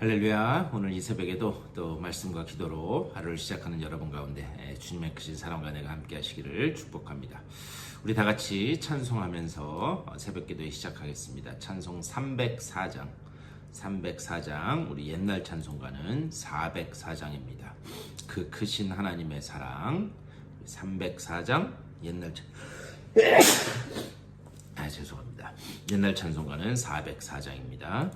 할렐루야. 오늘 이 새벽에도 또 말씀과 기도로 하루를 시작하는 여러분 가운데 주님의 크신 사랑과 내가 함께 하시기를 축복합니다. 우리 다 같이 찬송하면서 새벽 기도에 시작하겠습니다. 찬송 304장 우리 옛날 찬송가는 404장입니다. 그 크신 하나님의 사랑 304장 옛날 죄송합니다. 옛날 찬송가는 404장입니다.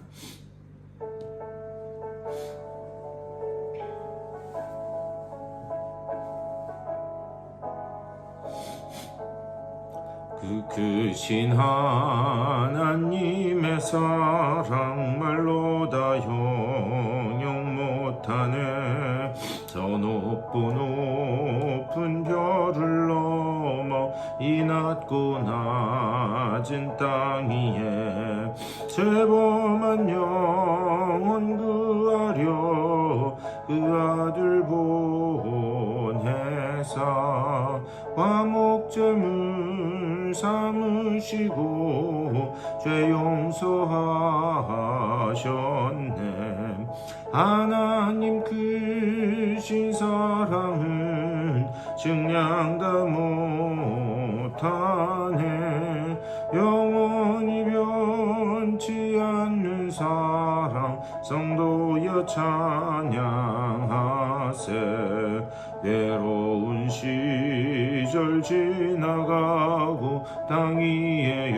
그 크신 하나님의 사랑 말로 다 형용 못하네. 저 높은 별을 넘어 이 낮고 낮은 땅 위에 죄범한 영혼 구하려 그 아들 보내사 화목제물 삼으시고 죄 용서하셨네. 하나님 크신 사랑은 증량 다 못하네. 영원히 변치 않는 사랑 성도여 찬양하세. 외로운 시절 지나가고 땅 위에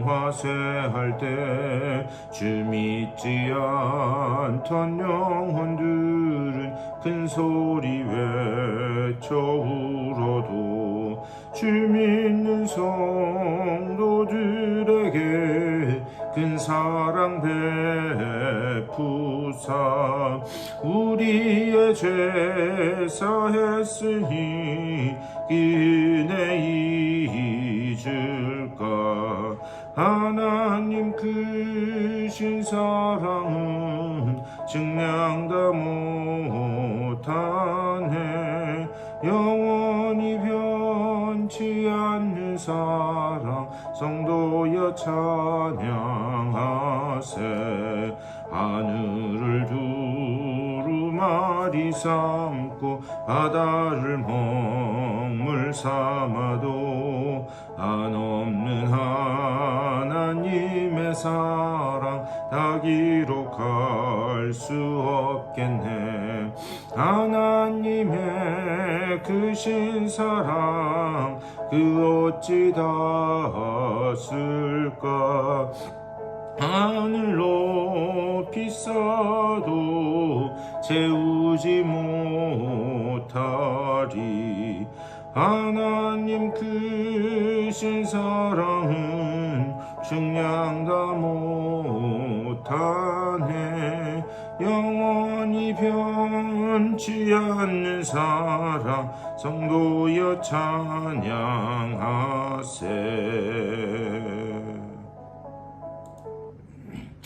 영화쇠할 때 주 믿지 않던 영혼들은 큰 소리 외쳐 울어도 주 믿는 성도들에게 큰 사랑 베푸사 우리의 죄 사했으니 은혜 잊을까. 하나님 크신 사랑은 증량 다 못하네. 영원히 변치 않는 사랑 성도여 찬양하세. 하늘을 두루마리 삼고 바다를 먹물 삼아도 한없는 하나님의 사랑 다 기록할 수 없겠네. 하나님의 크신 사랑 그 어찌 닿았을까. 하늘 높이 쌓아도 채우지 못하리. 하나님 크신 사랑은 증량 다 못하네. 영원히 변치 않는 사랑 성도여 찬양하세.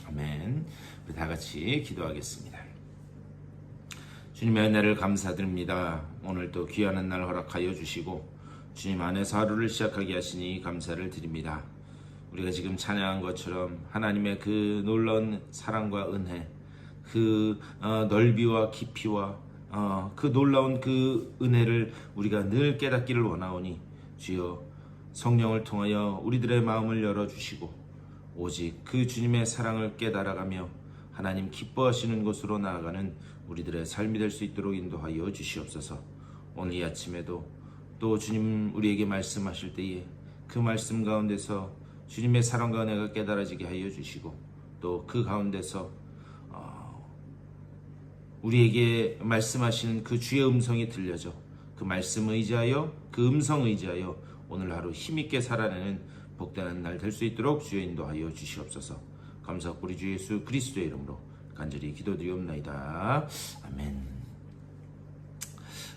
아멘. 아멘. 우리 다 같이 기도하겠습니다. 주님의 은혜를 감사드립니다. 오늘 또 귀한 날 허락하여 주시고 주님 안에서 하루를 시작하게 하시니 감사를 드립니다. 우리가 지금 찬양한 것처럼 하나님의 그 놀라운 사랑과 은혜, 그 넓이와 깊이와 그 놀라운 그 은혜를 우리가 늘 깨닫기를 원하오니 주여 성령을 통하여 우리들의 마음을 열어주시고 오직 그 주님의 사랑을 깨달아가며 하나님 기뻐하시는 곳으로 나아가는 우리들의 삶이 될 수 있도록 인도하여 주시옵소서. 오늘 이 아침에도 또 주님 우리에게 말씀하실 때에 그 말씀 가운데서 주님의 사랑과 은혜가 깨달아지게 하여 주시고 또 그 가운데서 우리에게 말씀하시는 그 주의 음성이 들려져 그 말씀 의지하여 그 음성 의지하여 오늘 하루 힘있게 살아내는 복되는 날 될 수 있도록 주여 인도하여 주시옵소서. 감사하고 우리 주 예수 그리스도의 이름으로 간절히 기도드리옵나이다. 아멘.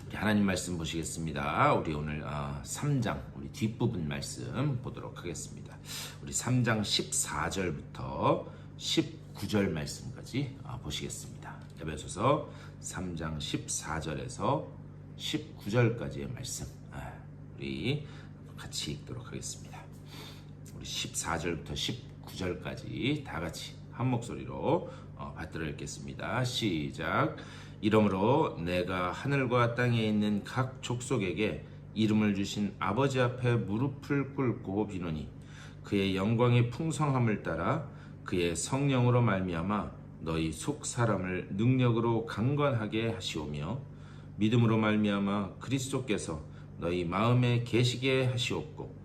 우리 하나님 말씀 보시겠습니다. 우리 오늘 3장 우리 뒷부분 말씀 보도록 하겠습니다. 우리 3장 14절부터 19절 말씀까지 보시겠습니다. 에베소서 3장 14절에서 19절까지의 말씀 우리 같이 읽도록 하겠습니다. 우리 14절부터 19절까지 다 같이 한 목소리로 받들어 읽겠습니다. 시작. 이러므로 내가 하늘과 땅에 있는 각 족속에게 이름을 주신 아버지 앞에 무릎을 꿇고 비노니 그의 영광의 풍성함을 따라 그의 성령으로 말미암아 너희 속 사람을 능력으로 강건하게 하시오며 믿음으로 말미암아 그리스도께서 너희 마음에 계시게 하시옵고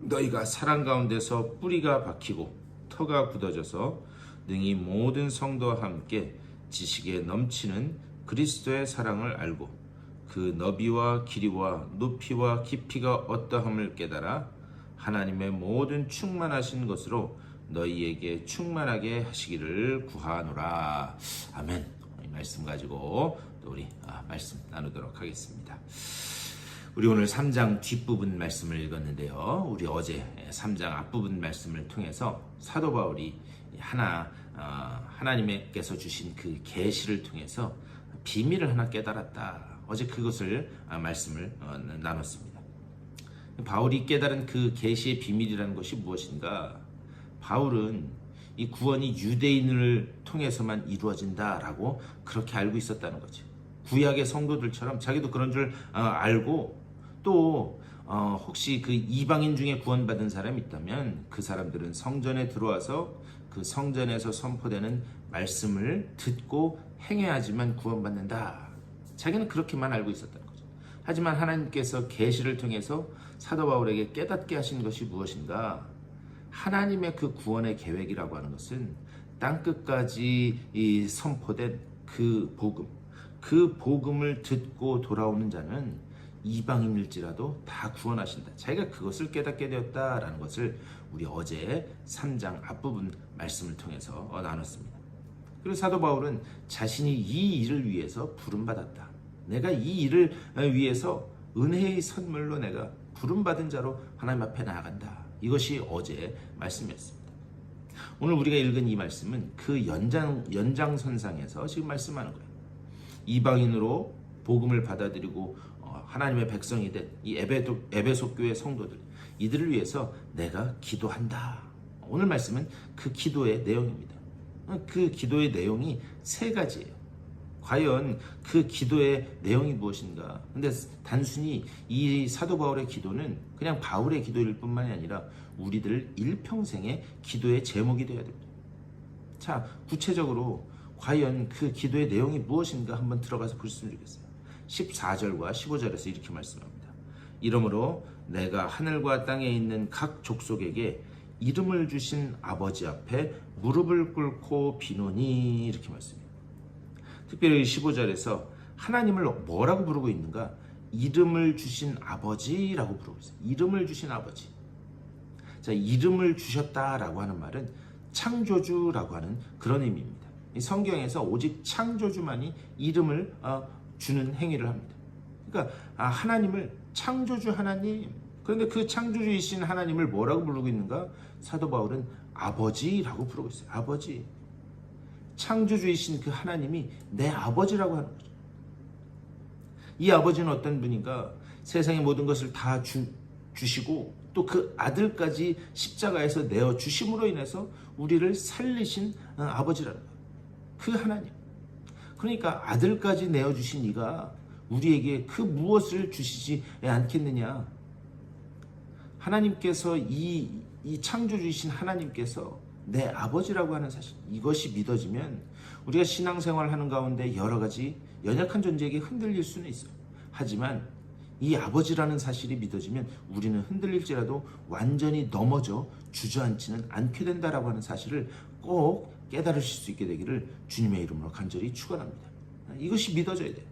너희가 사랑 가운데서 뿌리가 박히고 터가 굳어져서 능히 모든 성도와 함께 지식에 넘치는 그리스도의 사랑을 알고 그 너비와 길이와 높이와 깊이가 어떠함을 깨달아 하나님의 모든 충만하신 것으로 너희에게 충만하게 하시기를 구하노라. 아멘. 이 말씀 가지고 또 우리 말씀 나누도록 하겠습니다. 우리 오늘 3장 뒷부분 말씀을 읽었는데요. 우리 어제 3장 앞부분 말씀을 통해서 사도 바울이 하나님께서 주신 그 계시를 통해서 비밀을 하나 깨달았다. 어제 그것을 말씀을 나눴습니다. 바울이 깨달은 그 계시의 비밀이라는 것이 무엇인가? 바울은 이 구원이 유대인을 통해서만 이루어진다라고 그렇게 알고 있었다는 거죠. 구약의 성도들처럼 자기도 그런 줄 알고 또 혹시 그 이방인 중에 구원받은 사람이 있다면 그 사람들은 성전에 들어와서 그 성전에서 선포되는 말씀을 듣고 행해야지만 구원받는다. 자기는 그렇게만 알고 있었다는 거죠. 하지만 하나님께서 계시를 통해서 사도 바울에게 깨닫게 하신 것이 무엇인가? 하나님의 그 구원의 계획이라고 하는 것은 땅끝까지 선포된 그 복음을 듣고 돌아오는 자는 이방인일지라도 다 구원하신다. 자기가 그것을 깨닫게 되었다라는 것을 우리 어제 3장 앞부분 말씀을 통해서 나눴습니다. 그리고 사도 바울은 자신이 이 일을 위해서 부름받았다. 내가 이 일을 위해서 은혜의 선물로 내가 부름받은 자로 하나님 앞에 나아간다. 이것이 어제 말씀이었습니다. 오늘 우리가 읽은 이 말씀은 그 연장선상에서 지금 말씀하는 거예요. 이방인으로 복음을 받아들이고 하나님의 백성이 된 이 에베소 교회 성도들, 이들을 위해서 내가 기도한다. 오늘 말씀은 그 기도의 내용입니다. 그 기도의 내용이 세 가지예요. 과연 그 기도의 내용이 무엇인가? 근데 단순히 이 사도 바울의 기도는 그냥 바울의 기도일 뿐만이 아니라 우리들 일평생의 기도의 제목이 되어야 됩니다. 자, 구체적으로 과연 그 기도의 내용이 무엇인가 한번 들어가서 보셨으면 좋겠어요. 14절과 15절에서 이렇게 말씀합니다. 이러므로 내가 하늘과 땅에 있는 각 족속에게 이름을 주신 아버지 앞에 무릎을 꿇고 비노니 이렇게 말씀해요. 특별히 15절에서 하나님을 뭐라고 부르고 있는가? 이름을 주신 아버지라고 부르고 있어요. 이름을 주신 아버지. 자, 이름을 주셨다라고 하는 말은 창조주라고 하는 그런 의미입니다. 이 성경에서 오직 창조주만이 이름을 주는 행위를 합니다. 그러니까 하나님을 창조주 하나님, 그런데 그 창조주이신 하나님을 뭐라고 부르고 있는가? 사도 바울은 아버지라고 부르고 있어요. 아버지. 창조주이신 그 하나님이 내 아버지라고 하는 거죠. 이 아버지는 어떤 분인가? 세상의 모든 것을 다 주시고 또 그 아들까지 십자가에서 내어 주심으로 인해서 우리를 살리신 아버지라는 거예요. 그 하나님. 그러니까 아들까지 내어 주신 이가 우리에게 그 무엇을 주시지 않겠느냐? 하나님께서 이 창조주이신 하나님께서 내 아버지라고 하는 사실, 이것이 믿어지면 우리가 신앙생활을 하는 가운데 여러 가지 연약한 존재에게 흔들릴 수는 있어요. 하지만 이 아버지라는 사실이 믿어지면 우리는 흔들릴지라도 완전히 넘어져 주저앉지는 않게 된다라고 하는 사실을 꼭 깨달으실 수 있게 되기를 주님의 이름으로 간절히 축원합니다. 이것이 믿어져야 돼요.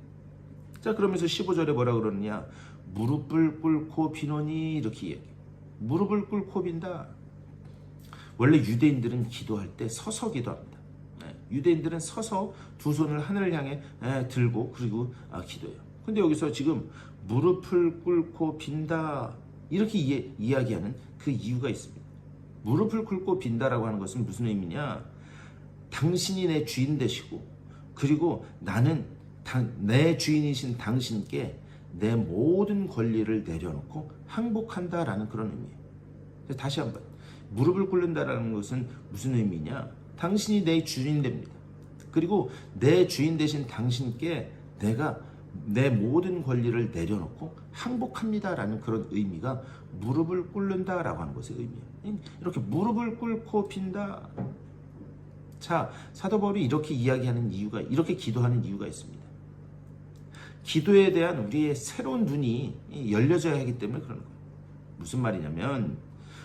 자, 그러면서 15절에 뭐라 그러느냐? 무릎을 꿇고 비노니, 이렇게 이야기해요. 무릎을 꿇고 빈다. 원래 유대인들은 기도할 때 서서 기도합니다. 유대인들은 서서 두 손을 하늘을 향해 들고 그리고 기도해요. 근데 여기서 지금 무릎을 꿇고 빈다, 이렇게 이야기하는 그 이유가 있습니다. 무릎을 꿇고 빈다라고 하는 것은 무슨 의미냐? 당신이 내 주인 되시고 그리고 나는 내 주인이신 당신께 내 모든 권리를 내려놓고 항복한다라는 그런 의미예요. 다시 한번, 무릎을 꿇는다라는 것은 무슨 의미냐? 당신이 내 주인 됩니다. 그리고 내 주인 되신 당신께 내가 내 모든 권리를 내려놓고 항복합니다라는 그런 의미가 무릎을 꿇는다라고 하는 것의 의미예요. 이렇게 무릎을 꿇고 빈다. 자, 사도 바울이 이렇게 이야기하는 이유가, 이렇게 기도하는 이유가 있습니다. 기도에 대한 우리의 새로운 눈이 열려져야 하기 때문에 그런 거예요. 무슨 말이냐면,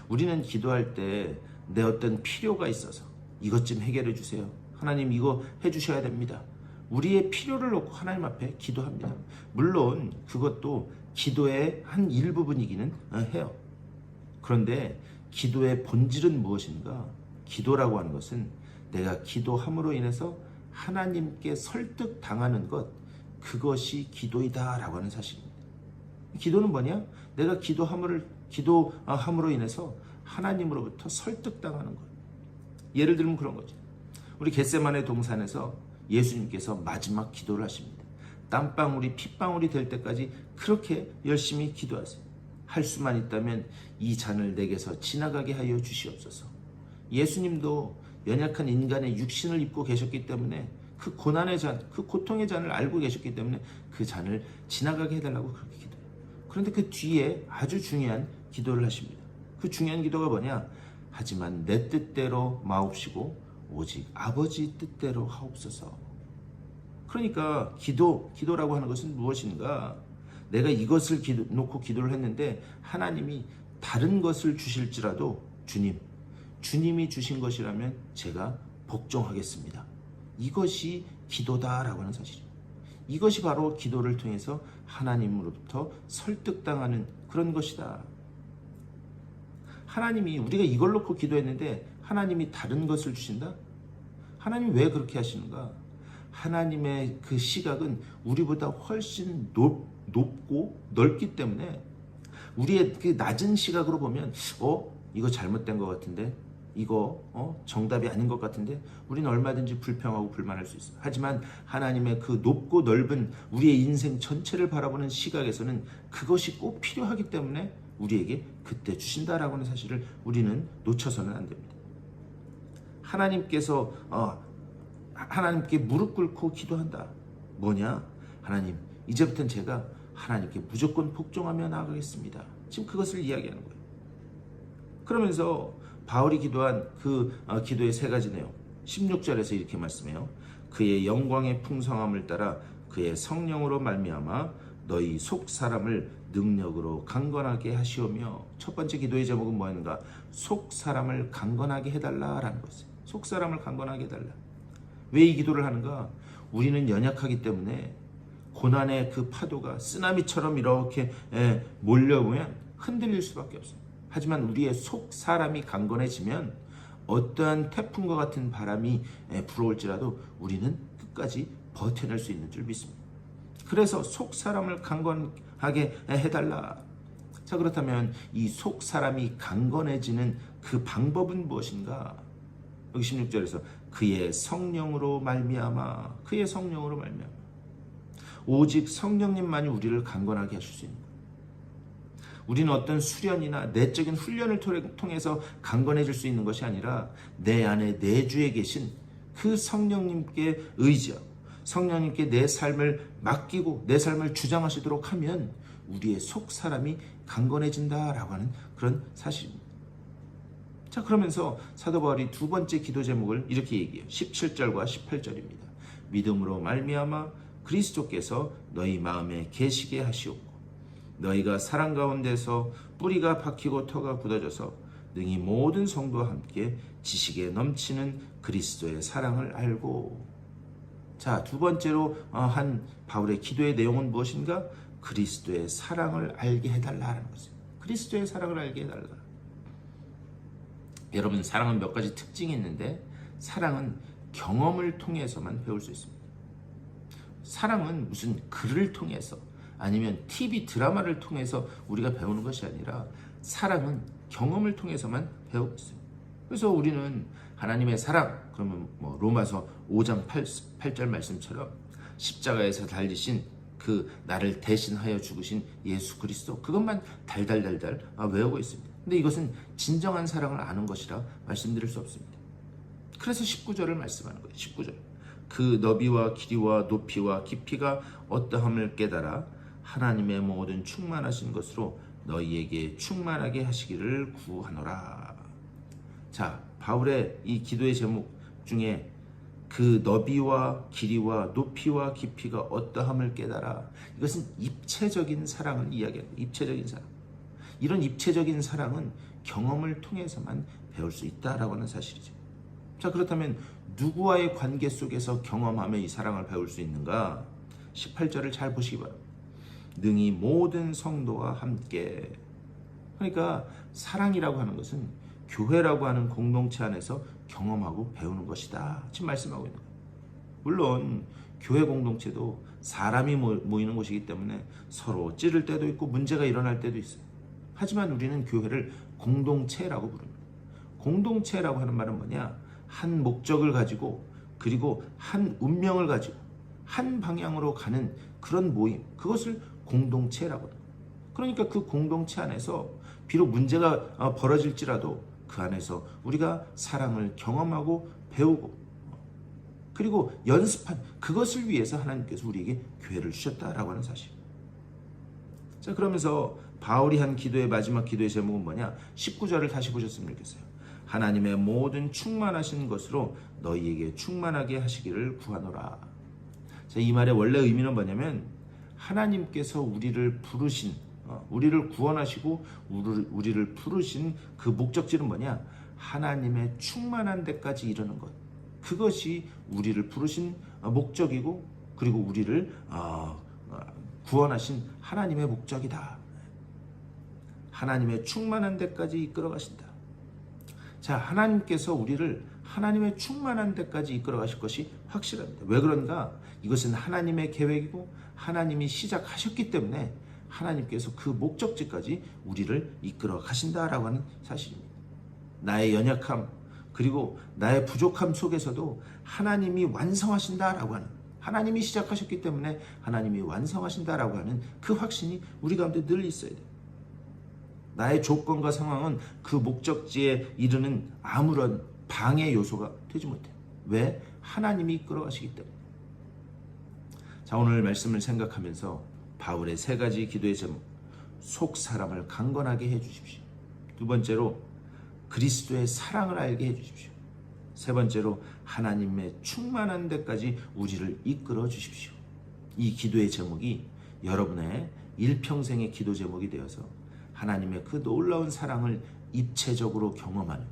우리는 기도할 때 내 어떤 필요가 있어서 이것 좀 해결해 주세요. 하나님 이거 해주셔야 됩니다. 우리의 필요를 놓고 하나님 앞에 기도합니다. 물론 그것도 기도의 한 일부분이기는 해요. 그런데 기도의 본질은 무엇인가? 기도라고 하는 것은 내가 기도함으로 인해서 하나님께 설득당하는 것, 그것이 기도이다라고 하는 사실입니다. 기도는 뭐냐? 내가 기도함으로 인해서 하나님으로부터 설득당하는 것. 예를 들면 그런 거죠. 우리 겟세마네 동산에서 예수님께서 마지막 기도를 하십니다. 땀방울이 핏방울이 될 때까지 그렇게 열심히 기도하세요. 할 수만 있다면 이 잔을 내게서 지나가게 하여 주시옵소서. 예수님도 연약한 인간의 육신을 입고 계셨기 때문에 그 고난의 잔, 그 고통의 잔을 알고 계셨기 때문에 그 잔을 지나가게 해달라고 그렇게 기도해요. 그런데 그 뒤에 아주 중요한 기도를 하십니다. 그 중요한 기도가 뭐냐? 하지만 내 뜻대로 마옵시고 오직 아버지 뜻대로 하옵소서. 그러니까 기도라고 하는 것은 무엇인가? 내가 이것을 놓고 기도를 했는데 하나님이 다른 것을 주실지라도 주님이 주신 것이라면 제가 복종하겠습니다. 이것이 기도다라고 하는 사실입니다. 이것이 바로 기도를 통해서 하나님으로부터 설득당하는 그런 것이다. 하나님이, 우리가 이걸 놓고 기도했는데 하나님이 다른 것을 주신다? 하나님이 왜 그렇게 하시는가? 하나님의 그 시각은 우리보다 훨씬 높고 넓기 때문에 우리의 그 낮은 시각으로 보면 이거 잘못된 것 같은데, 이거 정답이 아닌 것 같은데, 우리는 얼마든지 불평하고 불만할 수 있어요. 하지만 하나님의 그 높고 넓은 우리의 인생 전체를 바라보는 시각에서는 그것이 꼭 필요하기 때문에 우리에게 그때 주신다라고 하는 사실을 우리는 놓쳐서는 안 됩니다. 하나님께 무릎 꿇고 기도한다. 뭐냐? 하나님, 이제부터는 제가 하나님께 무조건 복종하며 나아가겠습니다. 지금 그것을 이야기하는 거예요. 그러면서 바울이 기도한 그 기도의 세 가지 내용, 16절에서 이렇게 말씀해요. 그의 영광의 풍성함을 따라 그의 성령으로 말미암아 너희 속 사람을 능력으로 강건하게 하시오며. 첫 번째 기도의 제목은 뭐였는가? 속 사람을 강건하게 해달라라는 것이에요. 속 사람을 강건하게 해달라. 왜 이 기도를 하는가? 우리는 연약하기 때문에 고난의 그 파도가 쓰나미처럼 이렇게 몰려오면 흔들릴 수밖에 없어요. 하지만 우리의 속 사람이 강건해지면 어떠한 태풍과 같은 바람이 불어올지라도 우리는 끝까지 버텨낼 수 있는 줄 믿습니다. 그래서 속 사람을 강건하게 해달라. 자, 그렇다면 이 속 사람이 강건해지는 그 방법은 무엇인가? 여기 16절에서 그의 성령으로 말미암아, 그의 성령으로 말미암아. 오직 성령님만이 우리를 강건하게 하실 수 있는 거예요. 우리는 어떤 수련이나 내적인 훈련을 통해서 강건해질 수 있는 것이 아니라 내 안에 내주에 계신 그 성령님께 의지하고 성령님께 내 삶을 맡기고 내 삶을 주장하시도록 하면 우리의 속 사람이 강건해진다라고 하는 그런 사실입니다. 자, 그러면서 사도 바울이 두 번째 기도 제목을 이렇게 얘기해요. 17절과 18절입니다. 믿음으로 말미암아 그리스도께서 너희 마음에 계시게 하시옵고 너희가 사랑 가운데서 뿌리가 박히고 터가 굳어져서 능히 모든 성도와 함께 지식에 넘치는 그리스도의 사랑을 알고. 자, 두 번째로 한 바울의 기도의 내용은 무엇인가? 그리스도의 사랑을 알게 해달라는 것이에요. 그리스도의 사랑을 알게 해달라. 여러분, 사랑은 몇 가지 특징이 있는데 사랑은 경험을 통해서만 배울 수 있습니다. 사랑은 무슨 글을 통해서 아니면 TV 드라마를 통해서 우리가 배우는 것이 아니라 사랑은 경험을 통해서만 배우고 있어요. 그래서 우리는 하나님의 사랑, 그러면 로마서 5장 8절 말씀처럼 십자가에서 달리신 그 나를 대신하여 죽으신 예수 그리스도, 그것만 달달달달 외우고 있습니다. 근데 이것은 진정한 사랑을 아는 것이라 말씀드릴 수 없습니다. 그래서 19절을 말씀하는 거예요. 19절. 그 너비와 길이와 높이와 깊이가 어떠함을 깨달아 하나님의 모든 충만하신 것으로 너희에게 충만하게 하시기를 구하노라. 자, 바울의 이 기도의 제목 중에 그 너비와 길이와 높이와 깊이가 어떠함을 깨달아, 이것은 입체적인 사랑을 이야기하는 거예요. 입체적인 사랑. 이런 입체적인 사랑은 경험을 통해서만 배울 수 있다라고 하는 사실이죠. 자, 그렇다면 누구와의 관계 속에서 경험하며 이 사랑을 배울 수 있는가? 18절을 잘 보시기 바랍니다. 능히 모든 성도와 함께. 그러니까 사랑이라고 하는 것은 교회라고 하는 공동체 안에서 경험하고 배우는 것이다, 지금 말씀하고 있는 거예요. 물론 교회 공동체도 사람이 모이는 곳이기 때문에 서로 찌를 때도 있고 문제가 일어날 때도 있어요. 하지만 우리는 교회를 공동체라고 부릅니다. 공동체라고 하는 말은 뭐냐? 한 목적을 가지고 그리고 한 운명을 가지고 한 방향으로 가는 그런 모임, 그것을 공동체라고 합니다. 그러니까 그 공동체 안에서 비록 문제가 벌어질지라도 그 안에서 우리가 사랑을 경험하고 배우고 그리고 연습한 그것을 위해서 하나님께서 우리에게 교회를 주셨다라고 하는 사실. 자, 그러면서 바울이 한 기도의 마지막 기도의 제목은 뭐냐? 19절을 다시 보셨으면 좋겠어요. 하나님의 모든 충만하신 것으로 너희에게 충만하게 하시기를 구하노라. 자, 이 말의 원래 의미는 뭐냐면 하나님께서 우리를 부르신, 우리를 구원하시고 우리를 부르신 그 목적지는 뭐냐? 하나님의 충만한 데까지 이르는 것. 그것이 우리를 부르신 목적이고 그리고 우리를 구원하신 하나님의 목적이다. 하나님의 충만한 데까지 이끌어 가신다. 자, 하나님께서 우리를 하나님의 충만한 데까지 이끌어 가실 것이 확실합니다. 왜 그런가? 이것은 하나님의 계획이고 하나님이 시작하셨기 때문에 하나님께서 그 목적지까지 우리를 이끌어 가신다라고 하는 사실입니다. 나의 연약함 그리고 나의 부족함 속에서도 하나님이 완성하신다라고 하는, 하나님이 시작하셨기 때문에 하나님이 완성하신다라고 하는 그 확신이 우리 가운데 늘 있어야 돼요. 나의 조건과 상황은 그 목적지에 이르는 아무런 방해 요소가 되지 못해요. 왜? 하나님이 이끌어 가시기 때문에. 자, 오늘 말씀을 생각하면서 바울의 세 가지 기도의 제목, 속 사람을 강건하게 해주십시오. 두 번째로 그리스도의 사랑을 알게 해주십시오. 세 번째로 하나님의 충만한 데까지 우리를 이끌어 주십시오. 이 기도의 제목이 여러분의 일평생의 기도 제목이 되어서 하나님의 그 놀라운 사랑을 입체적으로 경험하는,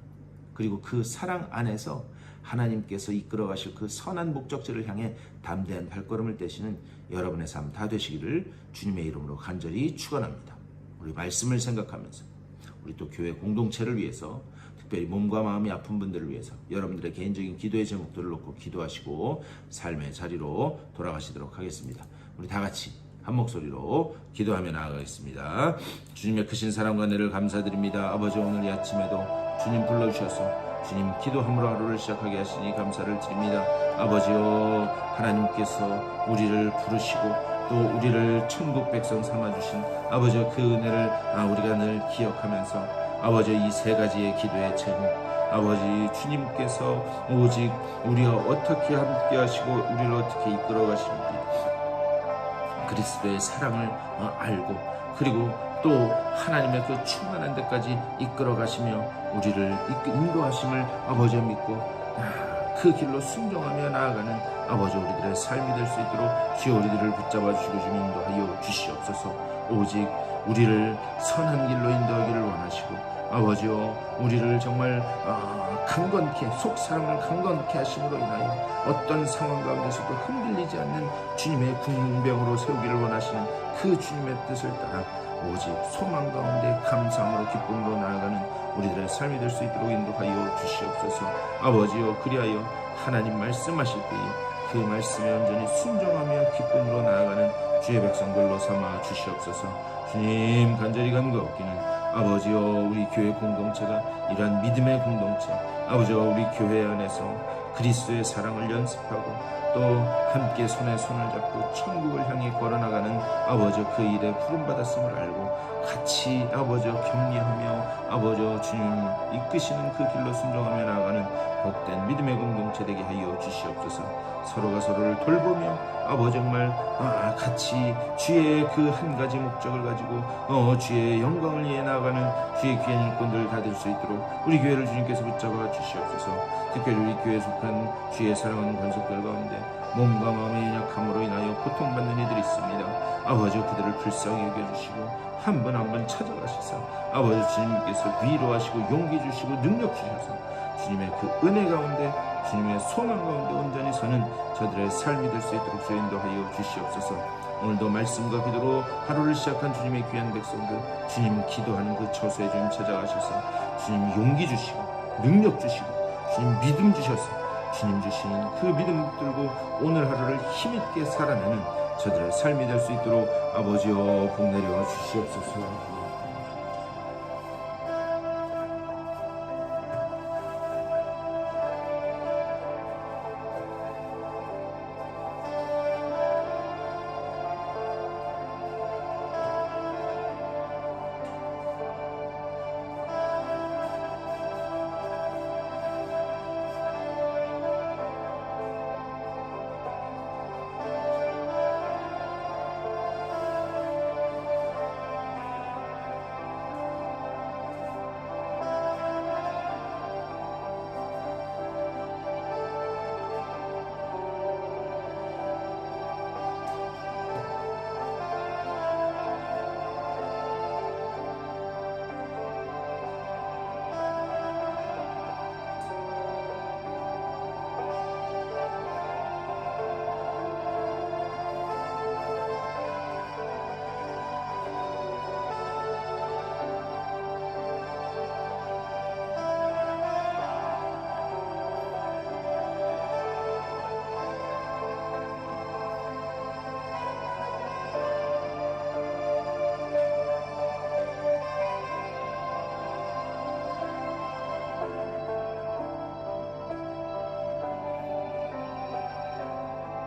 그리고 그 사랑 안에서 하나님께서 이끌어 가실 그 선한 목적지를 향해 담대한 발걸음을 떼시는 여러분의 삶 다 되시기를 주님의 이름으로 간절히 축원합니다. 우리 말씀을 생각하면서 우리 또 교회 공동체를 위해서, 특별히 몸과 마음이 아픈 분들을 위해서 여러분들의 개인적인 기도의 제목들을 놓고 기도하시고 삶의 자리로 돌아가시도록 하겠습니다. 우리 다 같이 한 목소리로 기도하며 나아가겠습니다. 주님의 크신 사랑과 은혜를 감사드립니다. 아버지, 오늘 이 아침에도 주님 불러주셔서 주님 기도함으로 하루를 시작하게 하시니 감사를 드립니다. 아버지여, 하나님께서 우리를 부르시고 또 우리를 천국 백성 삼아주신 아버지여, 그 은혜를 우리가 늘 기억하면서 아버지여, 이 세 가지의 기도의 제목, 아버지 주님께서 오직 우리와 어떻게 함께 하시고 우리를 어떻게 이끌어 가시는지 그리스도의 사랑을 알고, 그리고 또 하나님의 그 충만한 데까지 이끌어 가시며 우리를 인도하심을 아버지 믿고 그 길로 순종하며 나아가는 아버지 우리들의 삶이 될 수 있도록 주여 우리들을 붙잡아 주시고 좀 인도하여 주시옵소서. 오직 우리를 선한 길로 인도하기를 원하시고 아버지여, 우리를 정말 강건케, 속사람을 강건케 하심으로 인하여 어떤 상황 가운데서도 흔들리지 않는 주님의 군병으로 세우기를 원하시는 그 주님의 뜻을 따라 오직 소망 가운데 감사함으로 기쁨으로 나아가는 우리들의 삶이 될 수 있도록 인도하여 주시옵소서. 아버지여, 그리하여 하나님 말씀하실 때에 그 말씀에 온전히 순종하며 기쁨으로 나아가는 주의 백성들로 삼아 주시옵소서. 주님, 간절히 간구하옵기는 아버지여, 우리 교회 공동체가 이러한 믿음의 공동체, 아버지여, 우리 교회 안에서 그리스도의 사랑을 연습하고 또 함께 손에 손을 잡고 천국을 향해 걸어나가는 아버지여, 그 일에 부름받았음을 알고 같이 아버지여 격려하며 아버지여 주님 이끄시는 그 길로 순종하며 나아가는 복된 믿음의 공동체 되게 하여 주시옵소서. 서로가 서로를 돌보며 아버지 정말 같이 주의 그 한 가지 목적을 가지고 주의 영광을 위해 나아가는 주의 귀한 일꾼들 다 될 수 있도록 우리 교회를 주님께서 붙잡아 주시옵소서. 특별히 우리 교회에 속한 주의 사랑하는 관속들 가운데 몸과 마음의 연약함으로 인하여 고통받는 이들이 있습니다. 아버지 그들을 불쌍히 여겨주시고 한 분 한 분 찾아가시사 아버지 주님께서 위로하시고 용기 주시고 능력 주셔서 주님의 그 은혜 가운데 주님의 소망 가운데 온전히 서는 저들의 삶이 될 수 있도록 주 인도하여 주시옵소서. 오늘도 말씀과 기도로 하루를 시작한 주님의 귀한 백성들, 주님 기도하는 그 처소에 주님 찾아가셔서 주님 용기 주시고 능력 주시고 주님 믿음 주셔서 주님 주시는 그 믿음 붙들고 오늘 하루를 힘있게 살아내는 저들의 삶이 될 수 있도록 아버지여 복 내려 주시옵소서.